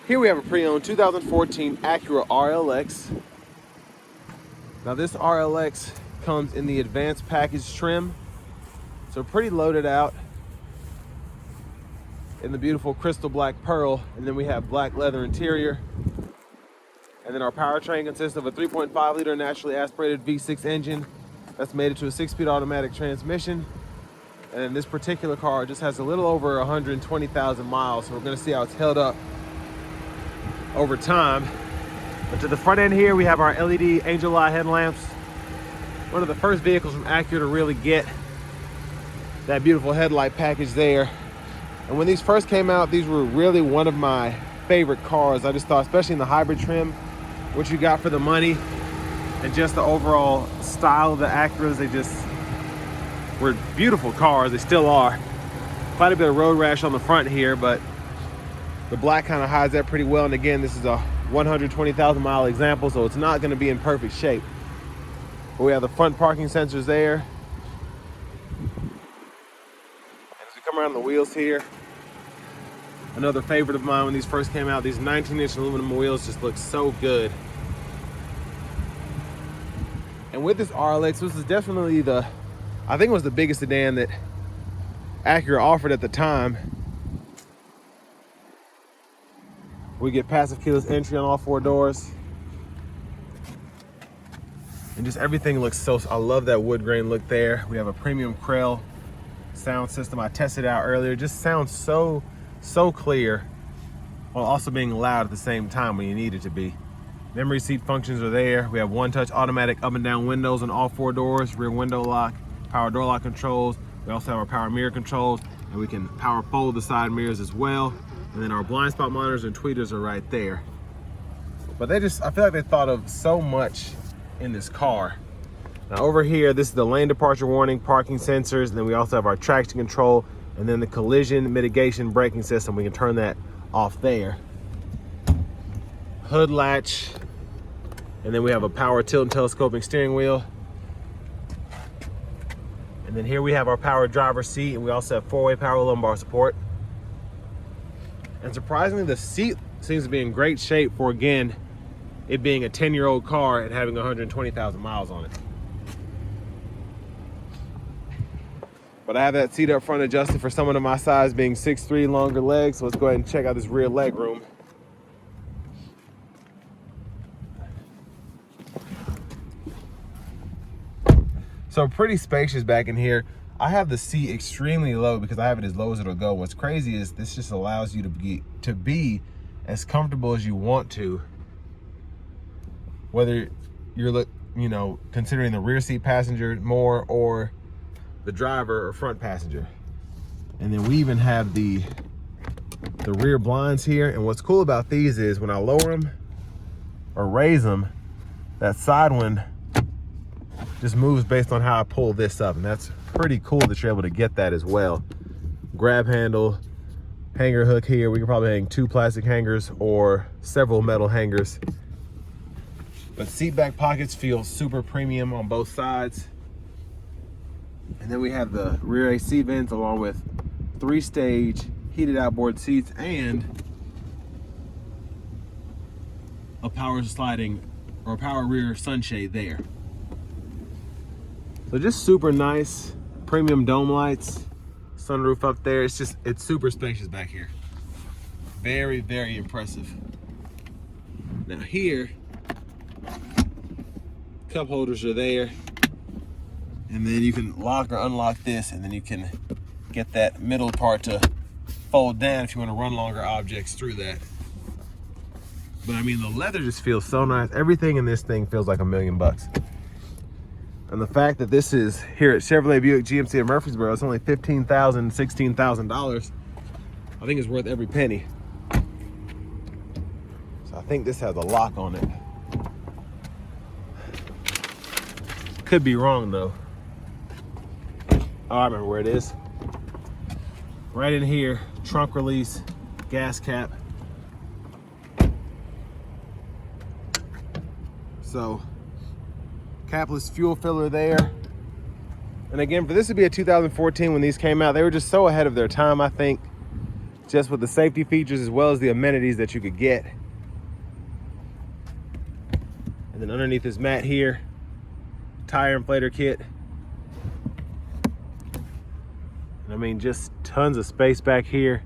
Here we have a pre-owned 2014 Acura RLX. Now this RLX comes in the advanced package trim, so pretty loaded out in the beautiful crystal black pearl, and then we have black leather interior. And then our powertrain consists of a 3.5 liter naturally aspirated V6 engine that's mated to a 6-speed automatic transmission. And this particular car just has a little over 120,000 miles, so we're gonna see how it's held up over time. But to the front end here, we have our LED angel light headlamps. One of the first vehicles from Acura to really get that beautiful headlight package there. And when these first came out, these were really one of my favorite cars. I just thought, especially in the hybrid trim, what you got for the money and just the overall style of the Acuras, they just were beautiful cars. They still are. Quite a bit of road rash on the front here, but the black kind of hides that pretty well. And again, this is a 120,000 mile example, so it's not going to be in perfect shape. But we have the front parking sensors there. And as we come around the wheels here, another favorite of mine when these first came out, these 19-inch aluminum wheels just look so good. And with this RLX, this is definitely I think it was the biggest sedan that Acura offered at the time. We get passive keyless entry on all 4 doors. And just everything looks so, I love that wood grain look there. We have a premium Krell sound system. I tested it out earlier. It just sounds so clear while also being loud at the same time when you need it to be. Memory seat functions are there. We have one-touch automatic up and down windows on all 4 doors, rear window lock, power door lock controls. We also have our power mirror controls, and we can power fold the side mirrors as well. And then our blind spot monitors and tweeters are right there. But I feel like they thought of so much in this car. Now over here, this is the lane departure warning, parking sensors, and then we also have our traction control, and then the collision mitigation braking system. We can turn that off there. Hood latch, and then we have a power tilt and telescoping steering wheel. And then here we have our power driver's seat, and we also have 4-way power lumbar support. And surprisingly, the seat seems to be in great shape for, again, it being a 10-year-old car and having 120,000 miles on it. But I have that seat up front adjusted for someone of my size, being 6'3", longer legs. So let's go ahead and check out this rear leg room. So pretty spacious back in here. I have the seat extremely low because I have it as low as it'll go. What's crazy is this just allows you to be as comfortable as you want to, whether you're considering the rear seat passenger more or the driver or front passenger. And then we even have the rear blinds here. And what's cool about these is when I lower them or raise them, that side one just moves based on how I pull this up, and that's pretty cool that you're able to get that as well. Grab handle, hanger hook here. We could probably hang 2 plastic hangers or several metal hangers. But seat back pockets feel super premium on both sides. And then we have the rear AC vents along with 3-stage heated outboard seats and a power sliding or power rear sunshade there. So just super nice, premium dome lights, sunroof up there. It's super spacious back here. Very, very impressive. Now here, cup holders are there. And then you can lock or unlock this, and then you can get that middle part to fold down if you want to run longer objects through that. But I mean, the leather just feels so nice. Everything in this thing feels like $1 million. And the fact that this is here at Chevrolet Buick GMC of Murfreesboro, it's only $15,000, $16,000. I think it's worth every penny. So I think this has a lock on it. Could be wrong though. Oh, I remember where it is. Right in here, trunk release, gas cap. So, capless fuel filler there. And again, for this to be a 2014 when these came out, they were just so ahead of their time, I think. just with the safety features as well as the amenities that you could get. And then underneath this mat here, tire inflator kit. And I mean, just tons of space back here.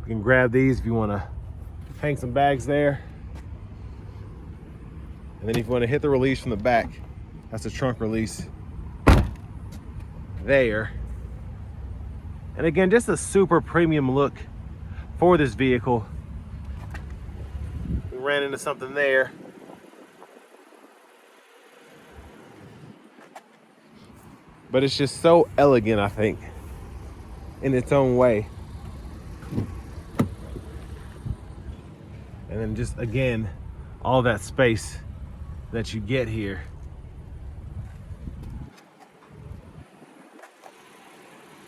You can grab these if you want to hang some bags there. And then if you want to hit the release from the back, that's the trunk release there. And again, just a super premium look for this vehicle. We ran into something there. But it's just so elegant, I think, in its own way. And then just, again, all that space that you get here.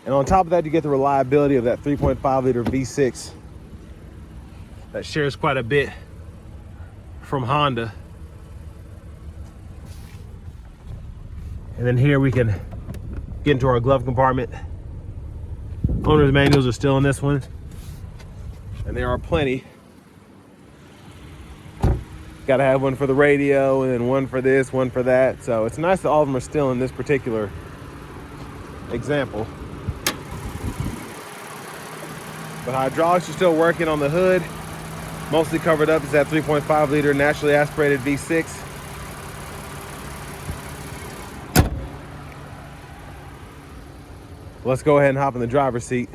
And on top of that, you get the reliability of that 3.5 liter V6 that shares quite a bit from Honda. And then here we can get into our glove compartment. Owner's manuals are still in this one, and there are plenty. Got to have one for the radio, and then one for this, one for that. So it's nice that all of them are still in this particular example. But hydraulics are still working on the hood. Mostly covered up is that 3.5 liter naturally aspirated V6. Let's go ahead and hop in the driver's seat.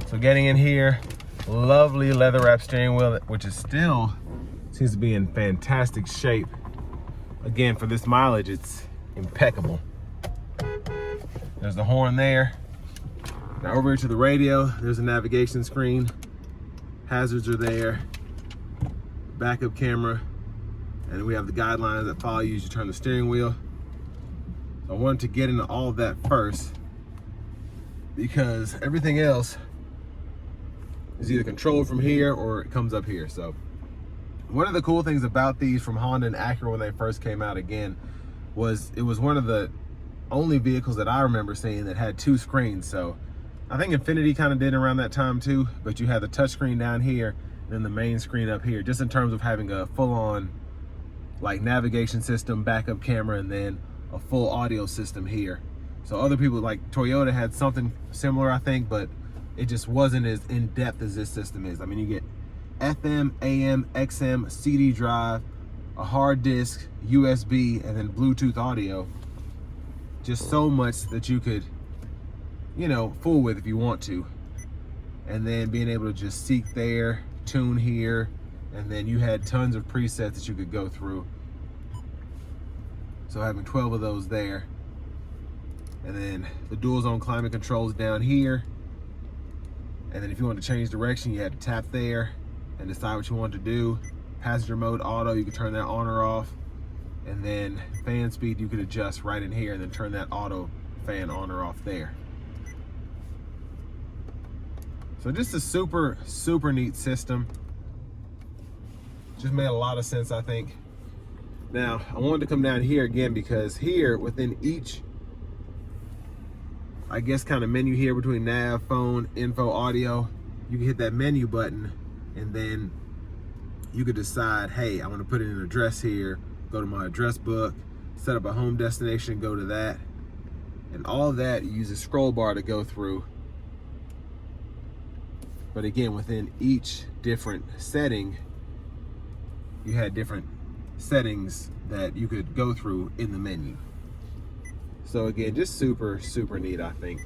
So getting in here, lovely leather wrap steering wheel, which is still seems to be in fantastic shape. Again, for this mileage, it's impeccable. There's the horn there. Now over here to the radio, there's a navigation screen. Hazards are there. Backup camera. And we have the guidelines that follow you as you turn the steering wheel. So I wanted to get into all of that first because everything else is either controlled from here or it comes up here. So one of the cool things about these from Honda and Acura when they first came out again was it was one of the only vehicles that I remember seeing that had two screens. So I think Infiniti kind of did around that time too, but you had the touch screen down here and then the main screen up here, just in terms of having a full-on like navigation system, backup camera, and then a full audio system here. So other people like Toyota had something similar, I think, but it just wasn't as in-depth as this system is. I mean, you get FM, AM, XM, CD drive, a hard disk, USB, and then Bluetooth audio. Just so much that you could, you know, fool with if you want to. And then being able to just seek there, tune here, and then you had tons of presets that you could go through. So having 12 of those there. And then the dual zone climate controls down here. And then if you want to change direction, you had to tap there and decide what you want to do. Passenger mode auto, you can turn that on or off. And then fan speed, you could adjust right in here and then turn that auto fan on or off there. So just a super, super neat system. Just made a lot of sense, I think. Now, I wanted to come down here again because here within each, I guess, kind of menu here between nav, phone, info, audio, you can hit that menu button and then you could decide, hey, I want to put in an address here, go to my address book, set up a home destination, go to that. And all of that, you use a scroll bar to go through. But again, within each different setting, you had different settings that you could go through in the menu. So again, just super, super neat, I think.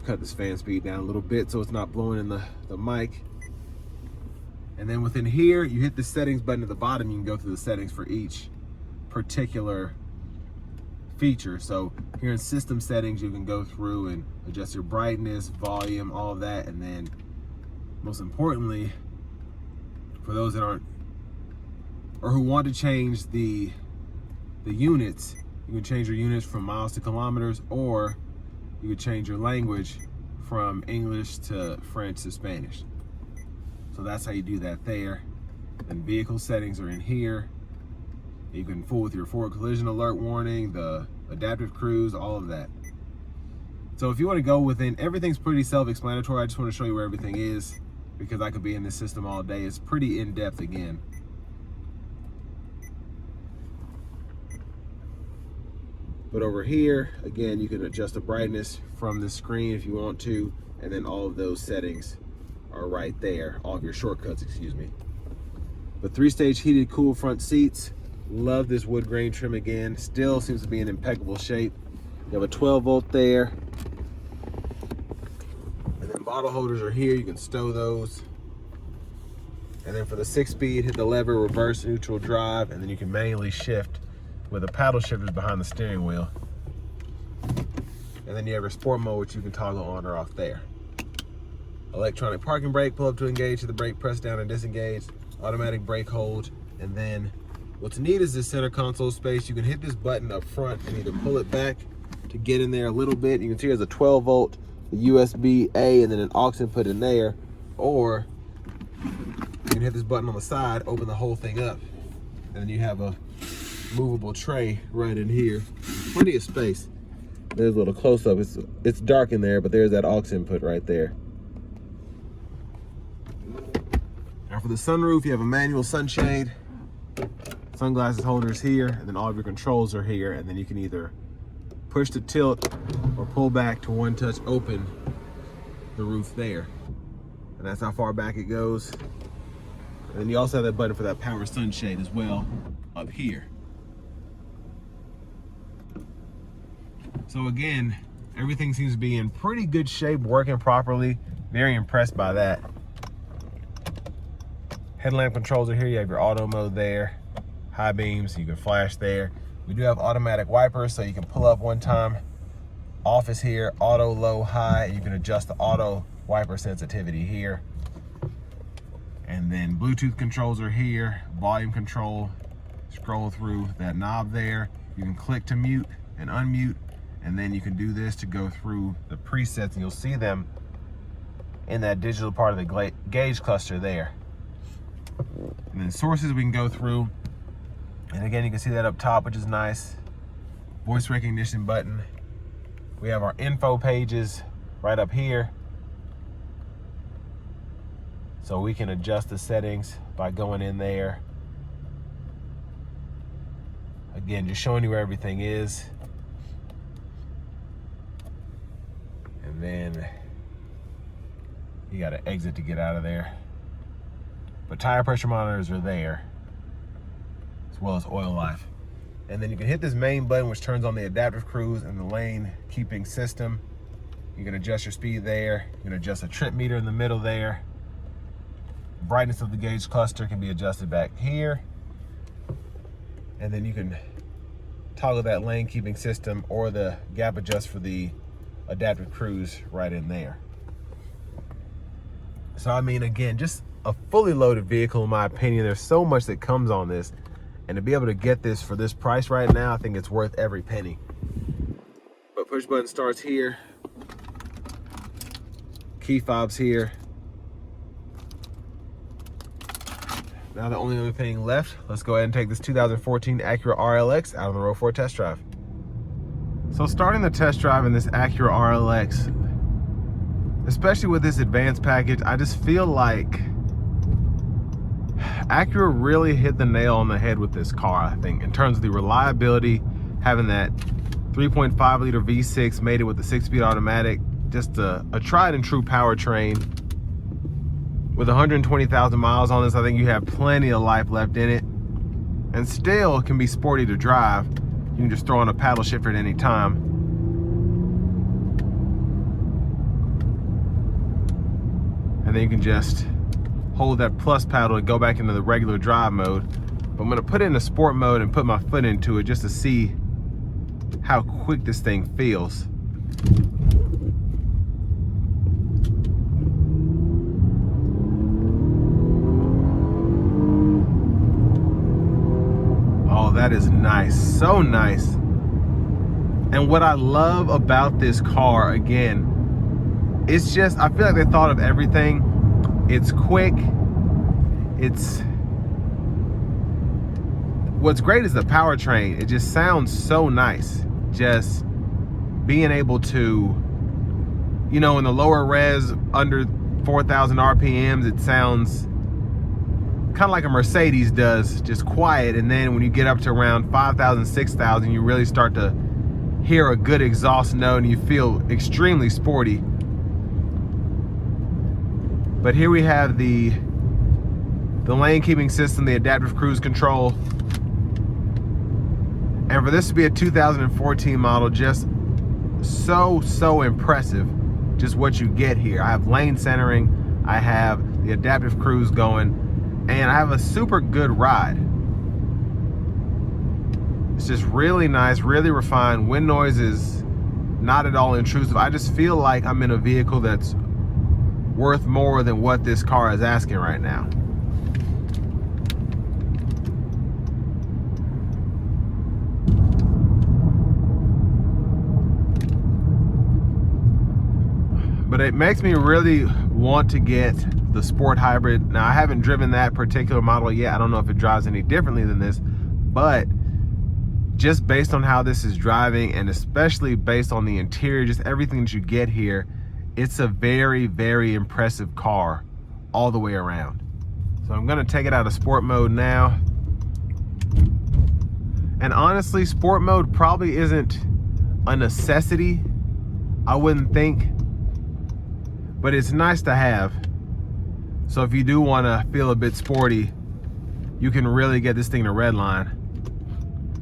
Cut this fan speed down a little bit so it's not blowing in the mic. And then within here, you hit the settings button at the bottom. You can go through the settings for each particular feature. So here in system settings, you can go through and adjust your brightness, volume, all of that. And then most importantly, for those that aren't, or who want to change the units, you can change your units from miles to kilometers, or you could change your language from English to French to Spanish. So that's how you do that there. And vehicle settings are in here. You can fool with your forward collision alert warning, the adaptive cruise, all of that. So if you want to go within, everything's pretty self-explanatory. I just want to show you where everything is because I could be in this system all day. It's pretty in-depth again. But over here, again, you can adjust the brightness from the screen if you want to, and then all of those settings are right there, all of your shortcuts, excuse me. But 3-stage heated cool front seats. Love this wood grain trim again. Still seems to be in impeccable shape. You have a 12-volt there. And then bottle holders are here. You can stow those. And then for the 6-speed, hit the lever, reverse, neutral, drive, and then you can manually shift with the paddle shifters behind the steering wheel. And then you have your sport mode, which you can toggle on or off there. Electronic parking brake, pull up to engage, hit the brake, press down and disengage. Automatic brake hold. And then what's neat is this center console space. You can hit this button up front and either pull it back to get in there a little bit. You can see there's a 12-volt, a USB-A, and then an aux input in there. Or you can hit this button on the side, open the whole thing up, and then you have a movable tray right in here. Plenty of space. There's a little close-up. It's dark in there, but there's that aux input right there. Now for the sunroof, you have a manual sunshade, sunglasses holders here, and then all of your controls are here, and then you can either push to tilt or pull back to one touch open the roof there. And that's how far back it goes. And then you also have that button for that power sunshade as well up here. So again, everything seems to be in pretty good shape, working properly. Very impressed by that. Headlamp controls are here. You have your auto mode there. High beams, you can flash there. We do have automatic wipers, so you can pull up one time. Off is here, auto, low, high. You can adjust the auto wiper sensitivity here. And then Bluetooth controls are here. Volume control, scroll through that knob there. You can click to mute and unmute. And then you can do this to go through the presets, and you'll see them in that digital part of the gauge cluster there. And then sources we can go through. And again, you can see that up top, which is nice. Voice recognition button. We have our info pages right up here. So we can adjust the settings by going in there. Again, just showing you where everything is. And then you got to exit to get out of there. But tire pressure monitors are there, as well as oil life. And then you can hit this main button, which turns on the adaptive cruise and the lane keeping system. You can adjust your speed there. You can adjust a trip meter in the middle there. Brightness of the gauge cluster can be adjusted back here. And then you can toggle that lane keeping system or the gap adjust for the adaptive cruise right in there. So I mean, again, just a fully loaded vehicle in my opinion. There's so much that comes on this, and to be able to get this for this price right now, I think it's worth every penny. But push button starts here, key fobs here. Now the only other thing left, let's go ahead and take this 2014 Acura RLX out on the road for a test drive. So starting the test drive in this Acura RLX, especially with this advanced package, I just feel like Acura really hit the nail on the head with this car, I think, in terms of the reliability, having that 3.5 liter V6 mated with the 6-speed automatic, just a tried and true powertrain. With 120,000 miles on this, I think you have plenty of life left in it, and still can be sporty to drive. You can just throw on a paddle shifter at any time. And then you can just hold that plus paddle and go back into the regular drive mode. But I'm gonna put it in the sport mode and put my foot into it just to see how quick this thing feels. Oh, that is nice, so nice. And what I love about this car, again, it's just, I feel like they thought of everything. It's quick. What's great is the powertrain. It just sounds so nice. just being able to, you know, in the lower res under 4,000 RPMs, it sounds kind of like a Mercedes does, just quiet. And then when you get up to around 5,000, 6,000, you really start to hear a good exhaust note and you feel extremely sporty. But here we have the lane keeping system, the adaptive cruise control. And for this to be a 2014 model, just so impressive, just what you get here. I have lane centering, I have the adaptive cruise going, and I have a super good ride. It's just really nice, really refined. Wind noise is not at all intrusive. I just feel like I'm in a vehicle that's worth more than what this car is asking right now. But it makes me really want to get the Sport Hybrid. Now, I haven't driven that particular model yet. I don't know if it drives any differently than this, but just based on how this is driving, and especially based on the interior, just everything that you get here, it's a very impressive car all the way around. So I'm gonna take it out of sport mode now. And honestly, sport mode probably isn't a necessity, I wouldn't think, but it's nice to have. So if you do wanna feel a bit sporty, you can really get this thing to redline.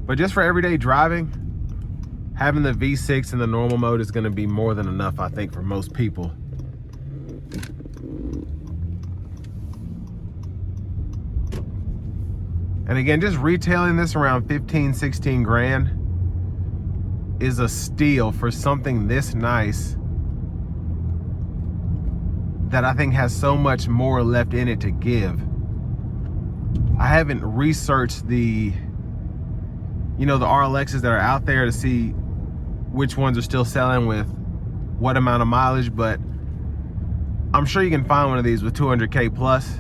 But just for everyday driving, having the V6 in the normal mode is gonna be more than enough, I think, for most people. And again, just retailing this around 15, 16 grand is a steal for something this nice that I think has so much more left in it to give. I haven't researched the, you know, the RLXs that are out there to see which ones are still selling with what amount of mileage, but I'm sure you can find one of these with 200K plus.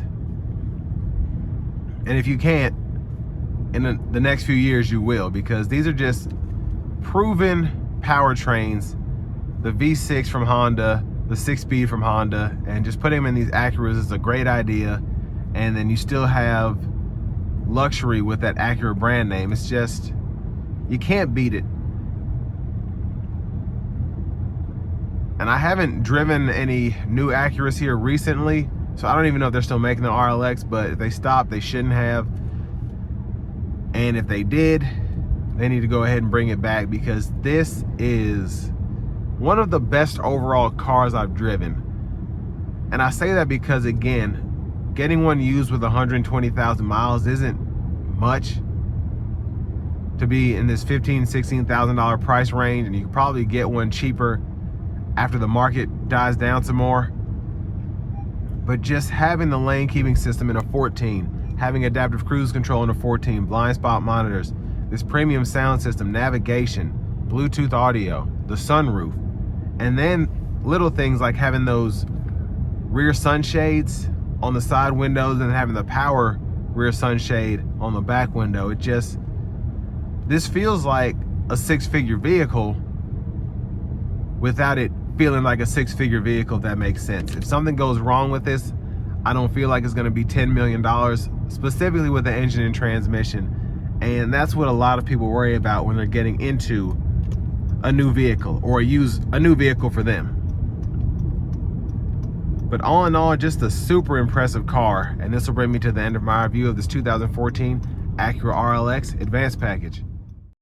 And if you can't, in the next few years you will, because these are just proven powertrains. The V6 from Honda, the 6-speed from Honda, and just putting them in these Acuras is a great idea. And then you still have luxury with that Acura brand name. It's just, you can't beat it. And I haven't driven any new Acuras here recently, so I don't even know if they're still making the RLX, but if they stopped, they shouldn't have. And if they did, they need to go ahead and bring it back, because this is one of the best overall cars I've driven. And I say that because, again, getting one used with 120,000 miles isn't much to be in this $15,000, $16,000 price range, and you can probably get one cheaper after the market dies down some more. But just having the lane keeping system in a 14, having adaptive cruise control in a 14, blind spot monitors, this premium sound system, navigation, Bluetooth audio, the sunroof, and then little things like having those rear sunshades on the side windows and having the power rear sunshade on the back window. It just, this feels like a six-figure vehicle without it feeling like a six-figure vehicle, if that makes sense. If something goes wrong with this, I don't feel like it's gonna be $10 million, specifically with the engine and transmission. And that's what a lot of people worry about when they're getting into a new vehicle, or use a new vehicle for them. But all in all, just a super impressive car. And this will bring me to the end of my review of this 2014 Acura RLX Advanced package.